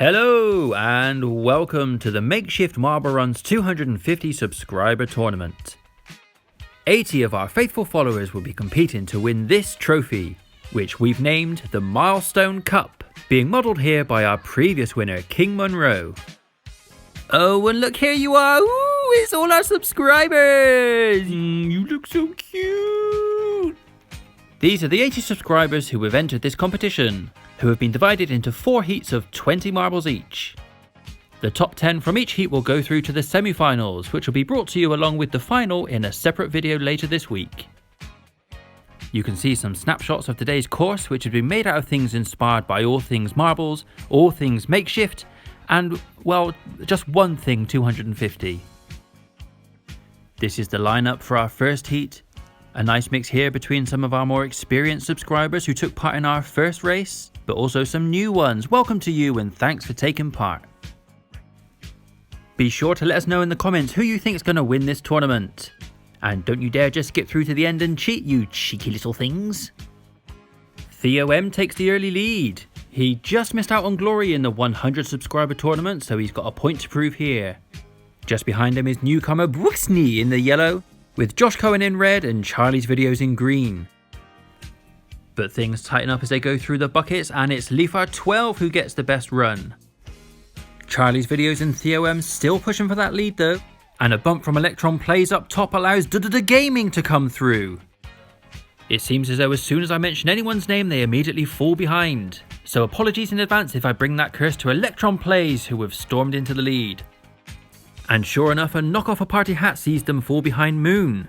Hello and welcome to the Makeshift Marble Run's 250 subscriber tournament. 80 of our faithful followers will be competing to win this trophy, which we've named the Milestone Cup, being modelled here by our previous winner, King Monroe. Oh, and look, here you are! Ooh, it's all our subscribers! You look so cute! These are the 80 subscribers who have entered this competition, who have been divided into 4 heats of 20 marbles each. The top 10 from each heat will go through to the semi-finals, which will be brought to you along with the final in a separate video later this week. You can see some snapshots of today's course, which have been made out of things inspired by all things marbles, all things makeshift, and, well, just one thing 250. This is the lineup for our first heat. A nice mix here between some of our more experienced subscribers who took part in our first race, but also some new ones. Welcome to you and thanks for taking part. Be sure to let us know in the comments who you think is going to win this tournament. And don't you dare just skip through to the end and cheat, you cheeky little things. Theo M takes the early lead. He just missed out on glory in the 100 subscriber tournament, so he's got a point to prove here. Just behind him is newcomer Brooksney in the yellow, with Josh Cohen in red and Charlie's videos in green. But things tighten up as they go through the buckets, and it's Leafar12 who gets the best run. Charlie's videos and Theo M still pushing for that lead though, and a bump from Electron Plays up top allows Gaming to come through. It seems as though as soon as I mention anyone's name they immediately fall behind, so apologies in advance if I bring that curse to Electron Plays, who have stormed into the lead. And sure enough, a knock off a party hat sees them fall behind Moon.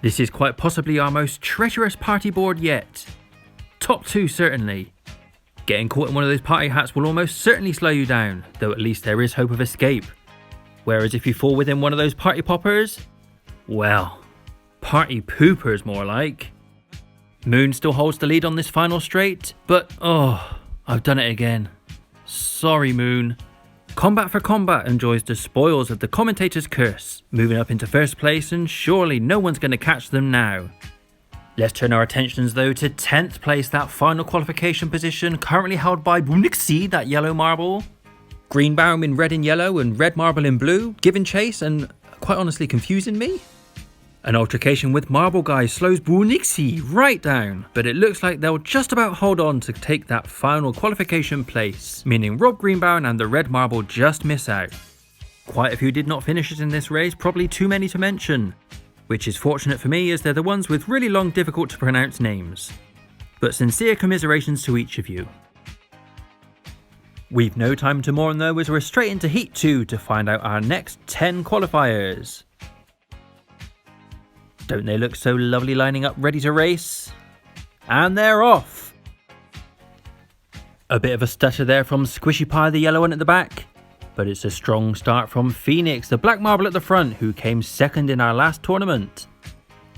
This is quite possibly our most treacherous party board yet. Top 2 certainly. Getting caught in one of those party hats will almost certainly slow you down, though at least there is hope of escape. Whereas if you fall within one of those party poppers, well, party poopers more like. Moon still holds the lead on this final straight, but oh, I've done it again. Sorry Moon. Combat for Combat enjoys the spoils of the commentator's curse, moving up into first place, and surely no one's going to catch them now. Let's turn our attentions though to 10th place, that final qualification position currently held by Brunixi, that yellow marble. Greenbaum in red and yellow and red marble in blue, giving chase and quite honestly confusing me. An altercation with Marble Guy slows Brunixi right down, but it looks like they'll just about hold on to take that final qualification place, meaning Rob Greenbaum and the red marble just miss out. Quite a few did not finish it in this race, probably too many to mention, which is fortunate for me as they're the ones with really long difficult to pronounce names. But sincere commiserations to each of you. We've no time to mourn though, as we're straight into Heat 2 to find out our next 10 qualifiers. Don't they look so lovely lining up ready to race? And they're off! A bit of a stutter there from Squishy Pie, the yellow one at the back. But it's a strong start from Phoenix, the black marble at the front, who came second in our last tournament.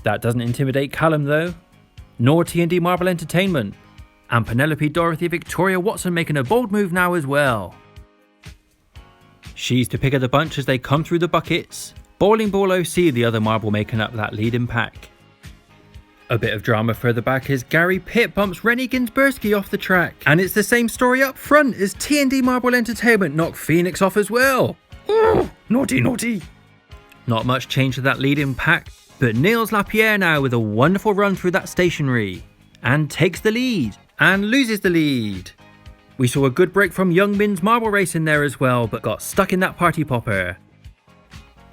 That doesn't intimidate Callum though, nor T&D Marble Entertainment. And Penelope Dorothy Victoria Watson making a bold move now as well. She's the pick of the bunch as they come through the buckets. Bowling Ball OC, the other marble making up that leading pack. A bit of drama further back as Gary Pitt bumps Rennie Ginsburski off the track. And it's the same story up front as T&D Marble Entertainment knock Phoenix off as well. Oh, naughty, naughty. Not much change to that leading pack, but Niels Lapierre now with a wonderful run through that stationary. And takes the lead, and loses the lead. We saw a good break from Young Min's marble race in there as well, but got stuck in that party popper.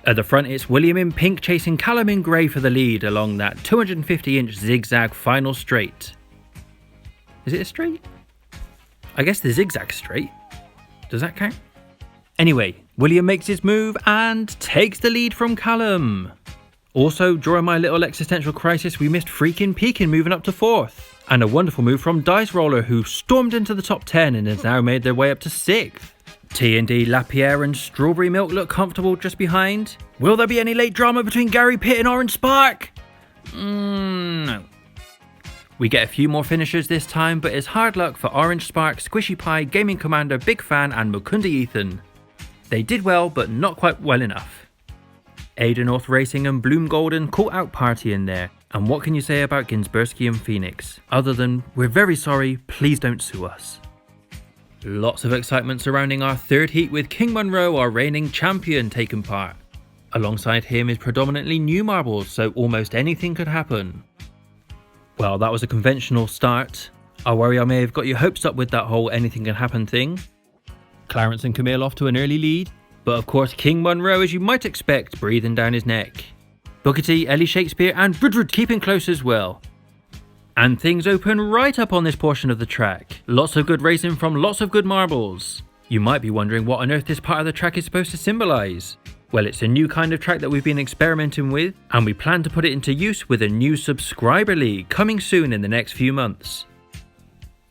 At the front it's William in pink chasing Callum in grey for the lead along that 250-inch zigzag final straight. Is it a straight? I guess the zigzag's straight. Does that count? Anyway, William makes his move and takes the lead from Callum. Also, during my little existential crisis, we missed Freakin' Peakin' moving up to 4th. And a wonderful move from Dice Roller, who stormed into the top 10 and has now made their way up to 6th. T&D, Lapierre and Strawberry Milk look comfortable just behind. Will there be any late drama between Gary Pitt and Orange Spark? No. We get a few more finishers this time, but it's hard luck for Orange Spark, Squishy Pie, Gaming Commander, Big Fan and Mukunda Ethan. They did well, but not quite well enough. Ada North Racing and Bloom Golden caught out party in there. And what can you say about Ginsburski and Phoenix, other than we're very sorry, please don't sue us. Lots of excitement surrounding our third heat with King Monroe, our reigning champion, taking part. Alongside him is predominantly new marbles, so almost anything could happen. Well, that was a conventional start. I worry I may have got your hopes up with that whole anything can happen thing. Clarence and Camille off to an early lead, but of course King Monroe, as you might expect, breathing down his neck. Booker T, Ellie Shakespeare and Rudrud keeping close as well. And things open right up on this portion of the track. Lots of good racing from lots of good marbles. You might be wondering what on earth this part of the track is supposed to symbolise. Well, it's a new kind of track that we've been experimenting with, and we plan to put it into use with a new subscriber league coming soon in the next few months.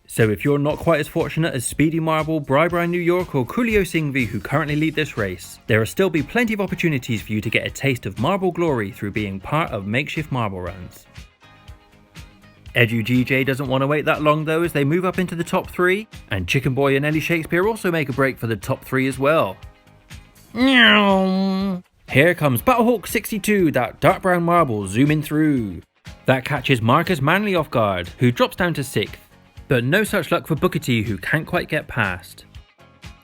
So if you're not quite as fortunate as Speedy Marble, Bribri New York or Coolio Singvi, who currently lead this race, there will still be plenty of opportunities for you to get a taste of marble glory through being part of Makeshift Marble Runs. Edu GJ doesn't want to wait that long though, as they move up into the top 3, and Chicken Boy and Ellie Shakespeare also make a break for the top 3 as well. Here comes Battlehawk 62, that dark brown marble zooming through. That catches Marcus Manley off guard, who drops down to 6th. But no such luck for Booker T, who can't quite get past.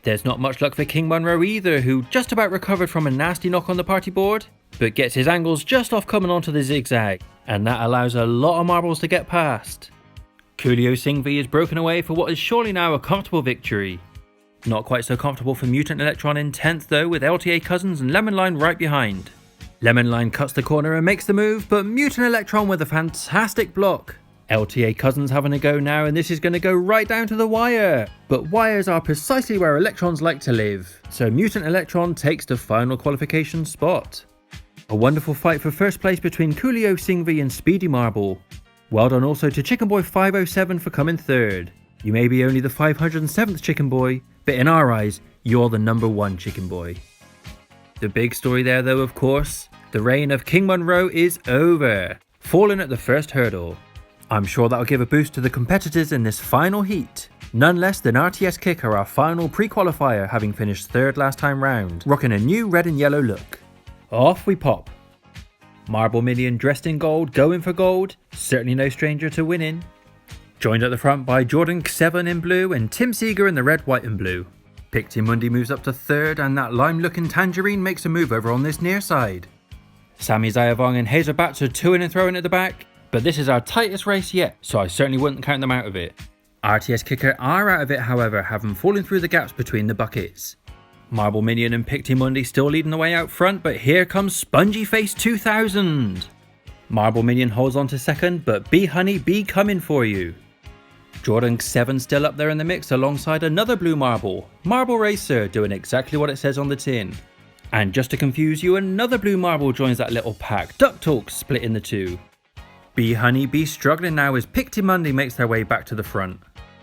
There's not much luck for King Monroe either, who just about recovered from a nasty knock on the party board, but gets his angles just off coming onto the zigzag, and that allows a lot of marbles to get past. Coolio Singvi is broken away for what is surely now a comfortable victory. Not quite so comfortable for Mutant Electron in 10th though, with LTA Cousins and Lemon Line right behind. Lemon Line cuts the corner and makes the move, but Mutant Electron with a fantastic block. LTA Cousins having a go now, and this is going to go right down to the wire. But wires are precisely where electrons like to live, so Mutant Electron takes the final qualification spot. A wonderful fight for first place between Coolio Singvi and Speedy Marble. Well done also to Chicken Boy 507 for coming third. You may be only the 507th Chicken Boy, but in our eyes, you're the number 1 Chicken Boy. The big story there though, of course, the reign of King Monroe is over, falling at the first hurdle. I'm sure that'll give a boost to the competitors in this final heat. None less than RTS Kicker, our final pre-qualifier, having finished 3rd last time round, rocking a new red and yellow look. Off we pop. Marble Minion dressed in gold, going for gold, certainly no stranger to winning. Joined at the front by Jordan 7 in blue and Tim Seeger in the red, white and blue. Pictimundi moves up to 3rd, and that lime looking Tangerine makes a move over on this near side. Sammy Zayavong and Hazer Bats are toing and throwing at the back. But this is our tightest race yet, so I certainly wouldn't count them out of it. RTS Kicker are out of it however, having fallen through the gaps between the buckets. Marble Minion and Pictimundi still leading the way out front, but here comes Spongy Face 2000. Marble Minion holds on to 2nd, but Bee Honey be coming for you. Jordan 7 still up there in the mix alongside another blue marble, Marble Racer, doing exactly what it says on the tin. And just to confuse you, another blue marble joins that little pack, Duck Talk splitting the 2. Bee Honey be struggling now as Pictimundi makes their way back to the front.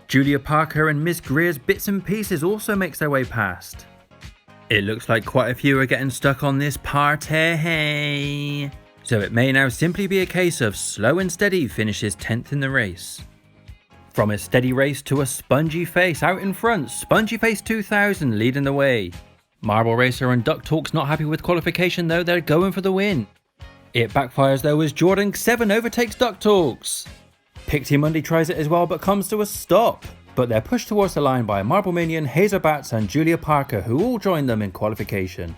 Julia Parker and Miss Greer's Bits and Pieces also makes their way past. It looks like quite a few are getting stuck on this party, so it may now simply be a case of Slow and Steady finishes 10th in the race. From a steady race to a Spongy Face out in front, Spongy Face 2000 leading the way. Marble Racer and Duck Talk's not happy with qualification though, they're going for the win. It backfires though as Jordan 7 overtakes Duck Talks. Pictimundi tries it as well but comes to a stop, but they're pushed towards the line by Marble Minion, Hazer Bats and Julia Parker, who all join them in qualification.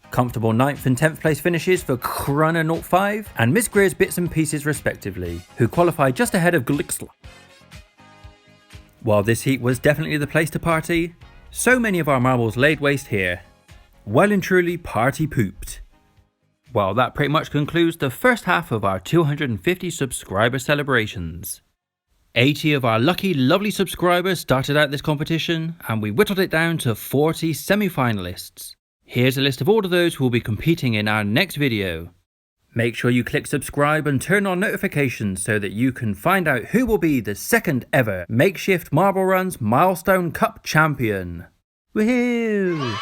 Comfortable 9th and 10th place finishes for Krana 05 and Miss Greer's Bits and Pieces respectively, who qualify just ahead of Glixla. While this heat was definitely the place to party, so many of our marbles laid waste here. Well and truly party pooped. Well, that pretty much concludes the first half of our 250 subscriber celebrations. 80 of our lucky, lovely subscribers started out this competition, and we whittled it down to 40 semi-finalists. Here's a list of all of those who will be competing in our next video. Make sure you click subscribe and turn on notifications so that you can find out who will be the 2nd ever Makeshift Marble Runs Milestone Cup champion. Woohoo!